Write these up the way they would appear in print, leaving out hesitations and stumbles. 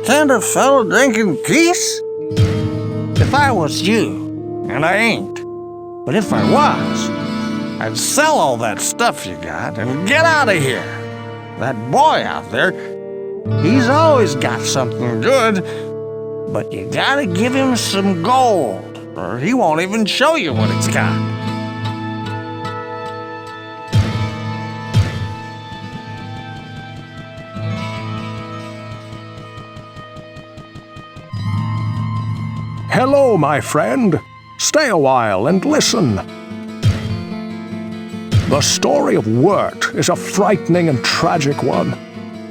stand a fellow drinking peace? If I was you, and I ain't, but if I was, I'd sell all that stuff you got and get out of here. That boy out there, he's always got something good, but you gotta give him some gold, or he won't even show you what it's got. Hello, my friend. Stay a while and listen. The story of Wirt is a frightening and tragic one.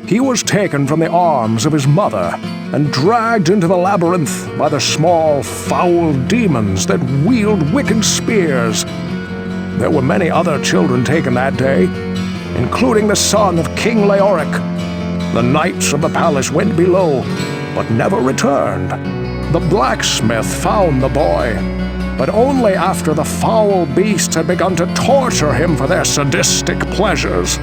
He was taken from the arms of his mother and dragged into the labyrinth by the small, foul demons that wield wicked spears. There were many other children taken that day, including the son of King Leoric. The knights of the palace went below, but never returned. The blacksmith found the boy, but only after the foul beasts had begun to torture him for their sadistic pleasures.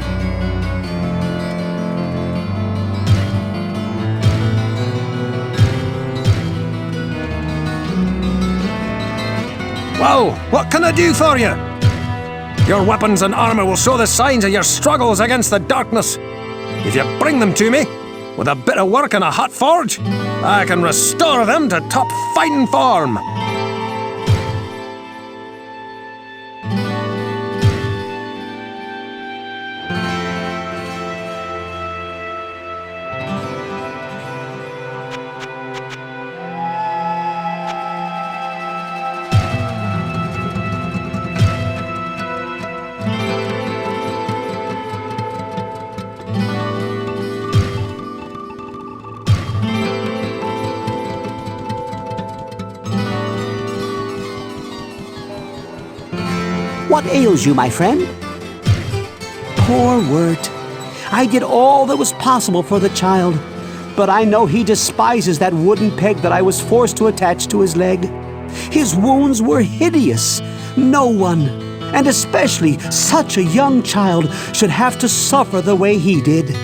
Well, what can I do for you? Your weapons and armor will show the signs of your struggles against the darkness. If you bring them to me, with a bit of work and a hot forge, I can restore them to top fighting form. What ails you, my friend? Poor Wirt. I did all that was possible for the child, but I know he despises that wooden peg that I was forced to attach to his leg. His wounds were hideous. No one, and especially such a young child, should have to suffer the way he did.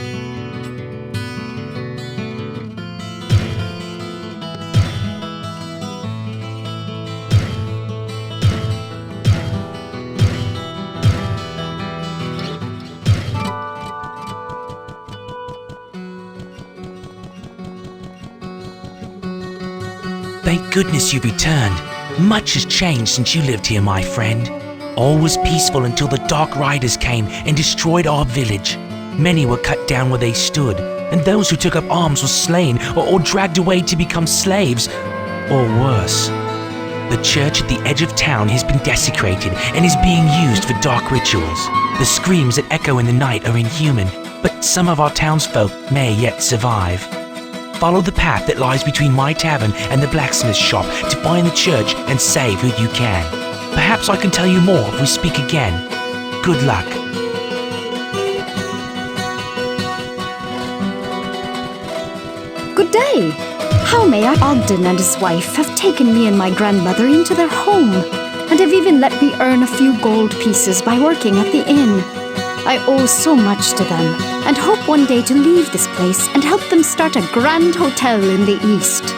Thank goodness you've returned. Much has changed since you lived here, my friend. All was peaceful until the Dark Riders came and destroyed our village. Many were cut down where they stood, and those who took up arms were slain or dragged away to become slaves, or worse. The church at the edge of town has been desecrated and is being used for dark rituals. The screams that echo in the night are inhuman, but some of our townsfolk may yet survive. Follow the path that lies between my tavern and the blacksmith's shop to find the church and save who you can. Perhaps I can tell you more if we speak again. Good luck. Good day. How may I? Ogden and his wife have taken me and my grandmother into their home and have even let me earn a few gold pieces by working at the inn. I owe so much to them and hope one day to leave this place and help them start a grand hotel in the east.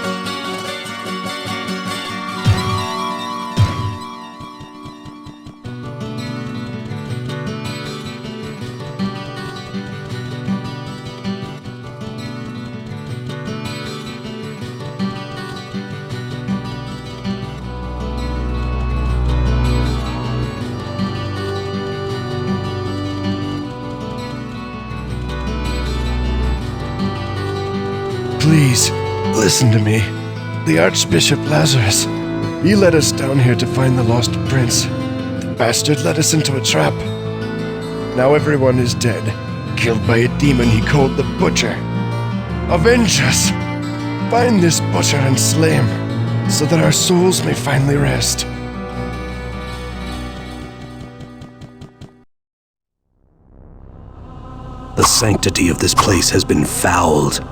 Please, listen to me. The Archbishop Lazarus. He led us down here to find the lost prince. The bastard led us into a trap. Now everyone is dead, killed by a demon he called the Butcher. Avenge us! Find this butcher and slay him, so that our souls may finally rest. The sanctity of this place has been fouled.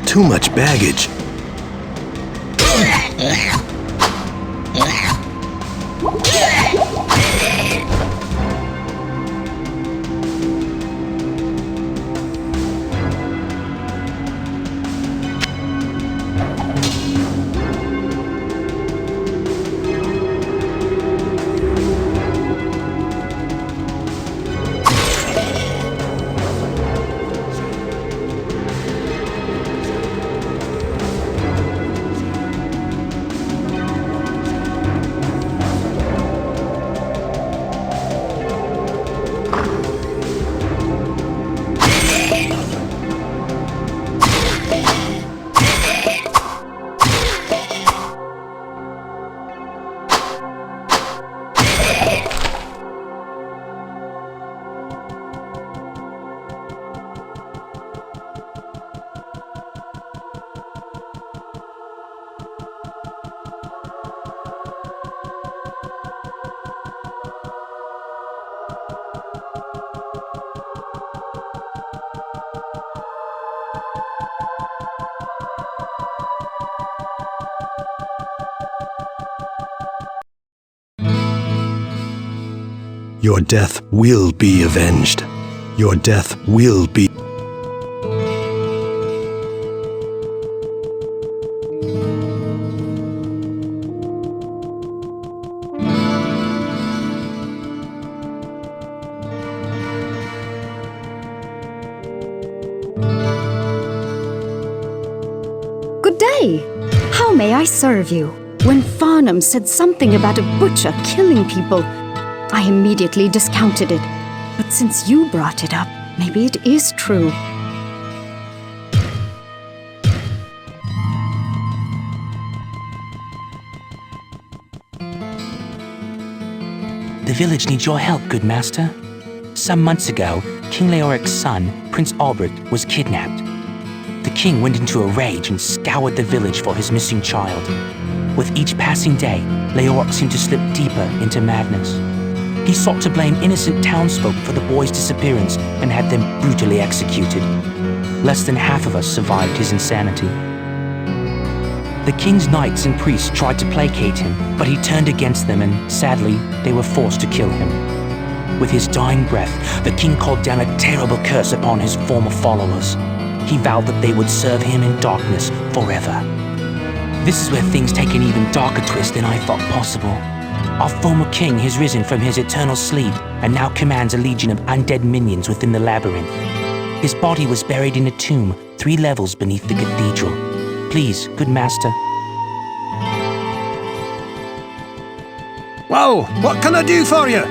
Too much baggage. Your death will be avenged. Your death will be... I serve you? When Farnham said something about a butcher killing people, I immediately discounted it. But since you brought it up, maybe it is true. The village needs your help, good master. Some months ago, King Leoric's son, Prince Albrecht, was kidnapped. The king went into a rage and scoured the village for his missing child. With each passing day, Leoric seemed to slip deeper into madness. He sought to blame innocent townsfolk for the boy's disappearance and had them brutally executed. Less than half of us survived his insanity. The king's knights and priests tried to placate him, but he turned against them and, sadly, they were forced to kill him. With his dying breath, the king called down a terrible curse upon his former followers. He vowed that they would serve him in darkness forever. This is where things take an even darker twist than I thought possible. Our former king has risen from his eternal sleep and now commands a legion of undead minions within the labyrinth. His body was buried in a tomb 3 levels beneath the cathedral. Please, good master. Well, what can I do for you?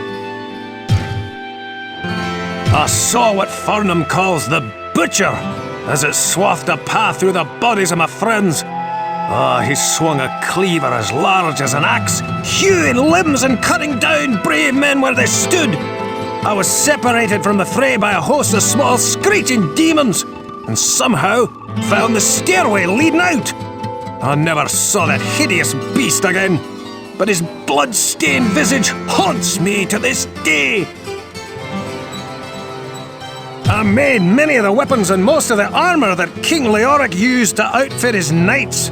I saw what Farnham calls the butcher as it swathed a path through the bodies of my friends. He swung a cleaver as large as an axe, hewing limbs and cutting down brave men where they stood. I was separated from the fray by a host of small screeching demons, and somehow found the stairway leading out. I never saw that hideous beast again, but his blood-stained visage haunts me to this day. I made many of the weapons and most of the armour that King Leoric used to outfit his knights.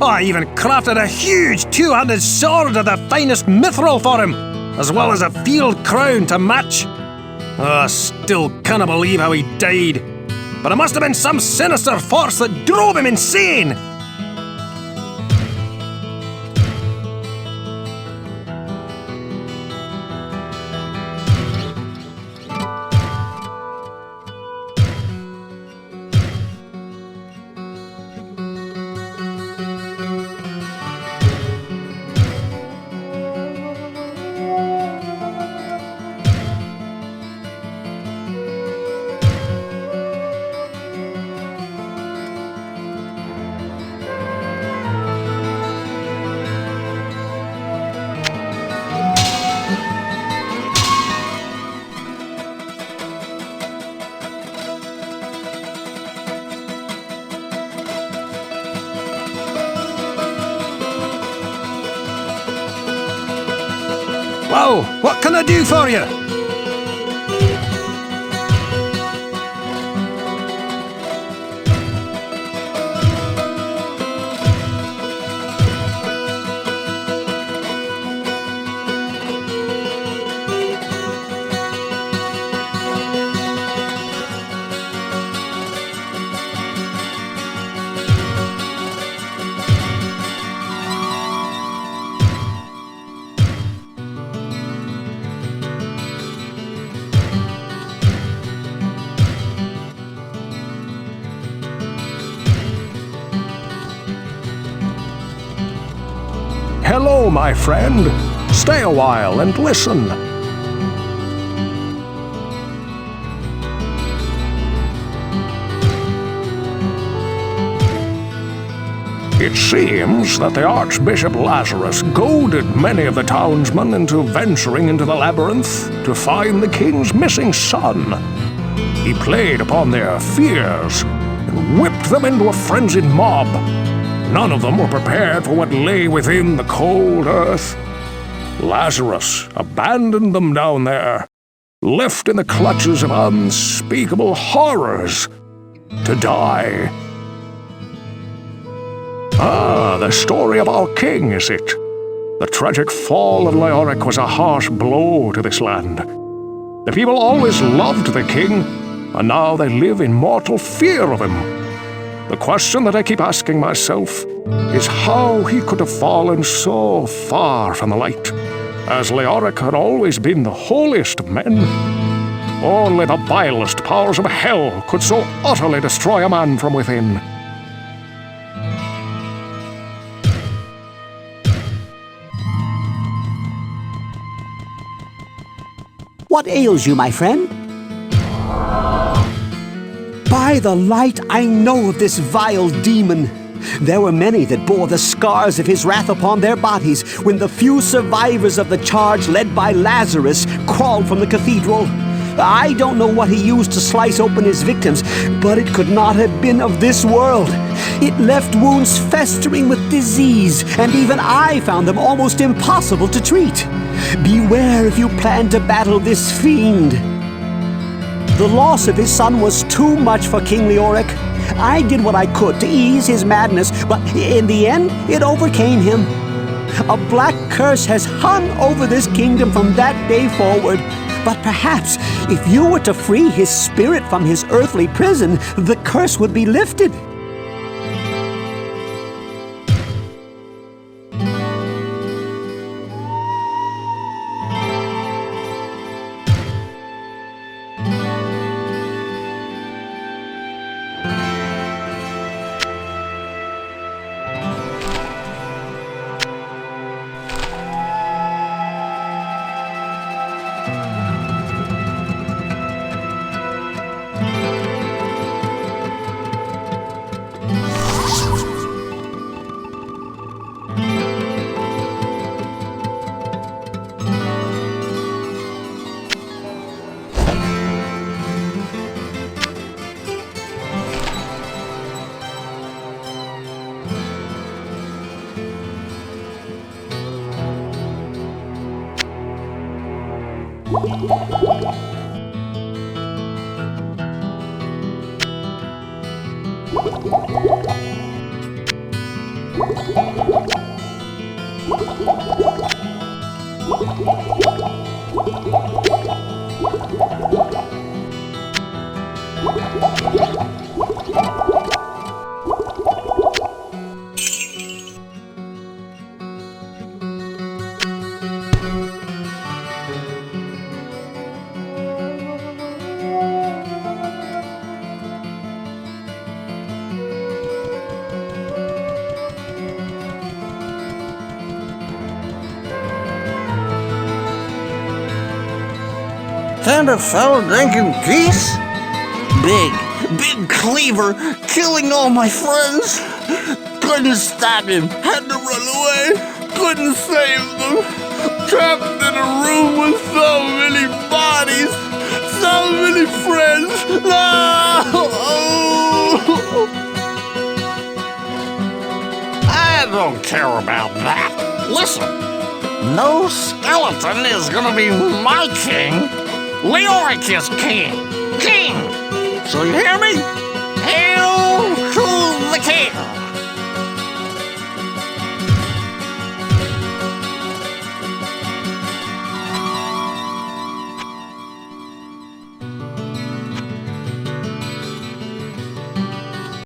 I even crafted a huge 2-handed sword of the finest mithril for him, as well as a field crown to match. I still can't believe how he died, but it must have been some sinister force that drove him insane. Well, what can I do for you? Hello, my friend. Stay a while and listen. It seems that the Archbishop Lazarus goaded many of the townsmen into venturing into the labyrinth to find the king's missing son. He played upon their fears and whipped them into a frenzied mob. None of them were prepared for what lay within the cold earth. Lazarus abandoned them down there, left in the clutches of unspeakable horrors, to die. The story of our king, is it? The tragic fall of Leoric was a harsh blow to this land. The people always loved the king, and now they live in mortal fear of him. The question that I keep asking myself is how he could have fallen so far from the light, as Leoric had always been the holiest of men. Only the vilest powers of hell could so utterly destroy a man from within. What ails you, my friend? By the light, I know of this vile demon. There were many that bore the scars of his wrath upon their bodies when the few survivors of the charge led by Lazarus crawled from the cathedral. I don't know what he used to slice open his victims, but it could not have been of this world. It left wounds festering with disease, and even I found them almost impossible to treat. Beware if you plan to battle this fiend. The loss of his son was too much for King Leoric. I did what I could to ease his madness, but in the end, it overcame him. A black curse has hung over this kingdom from that day forward. But perhaps, if you were to free his spirit from his earthly prison, the curse would be lifted. Kind of fellow drinking geese? Big cleaver, killing all my friends. Couldn't stop him, had to run away. Couldn't save them. Trapped in a room with so many bodies, so many friends. No! I don't care about that. Listen, no skeleton is gonna be my king. Leoric is king! King! So you hear me?